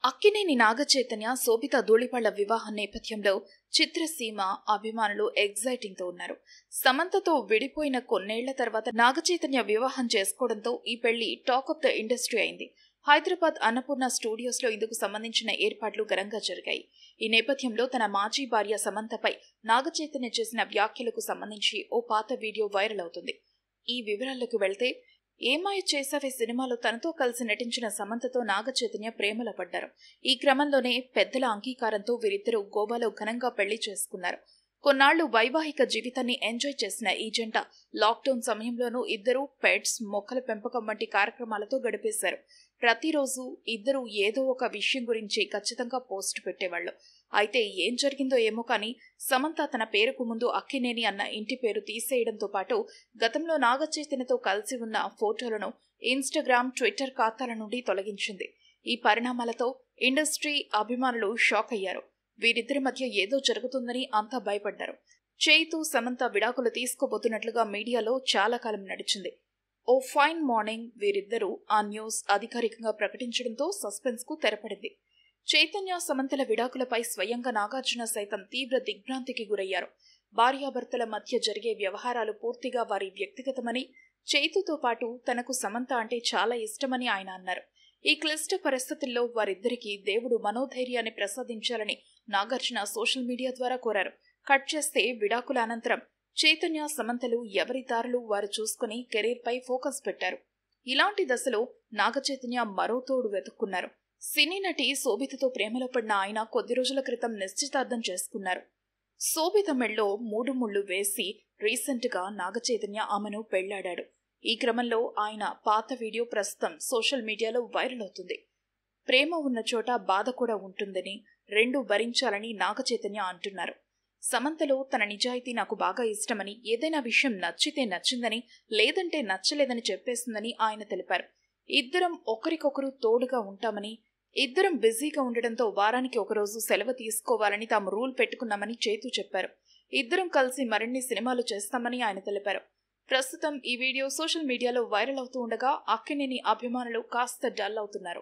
అక్కినేని నాగచైతన్య శోభిత ధూళిపళ్ల వివాహం నేపథ్యంలో చిత్రసీమ అభిమానులు ఎగ్జైటింగ్ తో ఉన్నారు. సమంతతో విడిపోయిన కొన్నేళ్ల తర్వాత నాగచైతన్య వివాహం చేసుకోవడంతో ఈ పెళ్లి టాక్ ఆఫ్ ద ఇండస్ట్రీ అయింది. హైదరాబాద్ అన్నపూర్ణ స్టూడియోస్ లో ఇందుకు సంబంధించిన ఏర్పాట్లు ఘనంగా జరిగాయి. ఈ నేపథ్యంలో తన మాజీ భార్య సమంతపై నాగచైతన్య చేసిన వ్యాఖ్యలకు సంబంధించి ఓ పాత వీడియో వైరల్ అవుతుంది. ఈ వివరాల్లోకి వెళ్తే, ఏమాయ చేసావే సినిమాలో తనతో కలిసి నటించిన సమంతతో నాగచైతన్య ప్రేమలో పడ్డారు. ఈ క్రమంలోనే పెద్దల అంగీకారంతో వీరిద్దరూ గోవాలో ఘనంగా పెళ్లి చేసుకున్నారు. కొన్నాళ్లు వైవాహిక జీవితాన్ని ఎంజాయ్ చేసిన ఈ జంట లాక్డౌన్ సమయంలోనూ ఇద్దరూ పెట్స్, మొక్కల పెంపకం వంటి కార్యక్రమాలతో గడిపేశారు. ప్రతిరోజు ఇద్దరూ ఏదో ఒక విషయం గురించి ఖచ్చితంగా పోస్ట్ పెట్టేవాళ్లు. అయితే ఏం జరిగిందో ఏమో కానీ సమంత తన పేరుకు ముందు అక్కినేని అన్న ఇంటి పేరు తీసేయడంతో పాటు గతంలో నాగచైతన్యతో కలిసి ఉన్న ఫోటోలను ఇన్స్టాగ్రామ్, ట్విట్టర్ ఖాతాల నుండి తొలగించింది. ఈ పరిణామాలతో ఇండస్ట్రీ అభిమానులు షాక్ అయ్యారు. వీరిద్దరి మధ్య ఏదో జరుగుతుందని అంతా భయపడ్డారు. చైతు, సమంత విడాకులు తీసుకోబోతున్నట్లుగా మీడియాలో చాలా కాలం నడిచింది. ఓ ఫైన్ మార్నింగ్ వీరిద్దరూ ఆ న్యూస్ అధికారికంగా ప్రకటించడంతో సస్పెన్స్ కు తెరపడింది. చైతన్య, సమంతల విడాకులపై స్వయంగా నాగార్జున సైతం తీవ్ర దిగ్భ్రాంతికి గురయ్యారు. భార్యాభర్తల మధ్య జరిగే వ్యవహారాలు పూర్తిగా వారి వ్యక్తిగతమని, చైతుతో పాటు తనకు సమంత అంటే చాలా ఇష్టమని ఆయన అన్నారు. ఈ క్లిష్ట పరిస్థితుల్లో వారిద్దరికీ దేవుడు మనోధైర్యాన్ని ప్రసాదించాలని నాగార్జున సోషల్ మీడియా ద్వారా కోరారు. కట్ చేస్తే విడాకుల అనంతరం చైతన్య, సమంతలు ఎవరి దారులు వారు చూసుకుని కెరీర్ పై ఫోకస్ పెట్టారు. ఇలాంటి దశలో నాగచైతన్య మరో తోడు వెతుక్కున్నారు. సినీ నటి శోభితతో ప్రేమలో పడిన ఆయన కొద్ది రోజుల క్రితం నిశ్చితార్థం చేసుకున్నారు. శోభిత మెళ్ళలో 3 ముళ్లు వేసి రీసెంట్ గా నాగచైతన్య ఆమెను పెళ్లాడాడు. ఈ క్రమంలో ఆయన పాత వీడియో ప్రస్తుతం సోషల్ మీడియాలో వైరల్ అవుతుంది. ప్రేమ ఉన్న చోట బాధ కూడా ఉంటుందని, రెండూ భరించాలని నాగచైతన్య అంటున్నారు. సమంతలో తన నిజాయితీ నాకు బాగా ఇష్టమని, ఏదైనా విషయం నచ్చితే నచ్చిందని, లేదంటే నచ్చలేదని చెప్పేస్తుందని ఆయన తెలిపారు. ఇద్దరం ఒకరికొకరు తోడుగా ఉంటామని, ఇద్దరం బిజీగా ఉండడంతో వారానికి ఒకరోజు సెలవు తీసుకోవాలని తాము రూల్ పెట్టుకున్నామని చైతు చెప్పారు. ఇద్దరం కలిసి మరిన్ని సినిమాలు చేస్తామని ఆయన తెలిపారు. ప్రస్తుతం ఈ వీడియో సోషల్ మీడియాలో వైరల్ అవుతూ ఉండగా అక్కినేని అభిమానులు కాస్త డల్ అవుతున్నారు.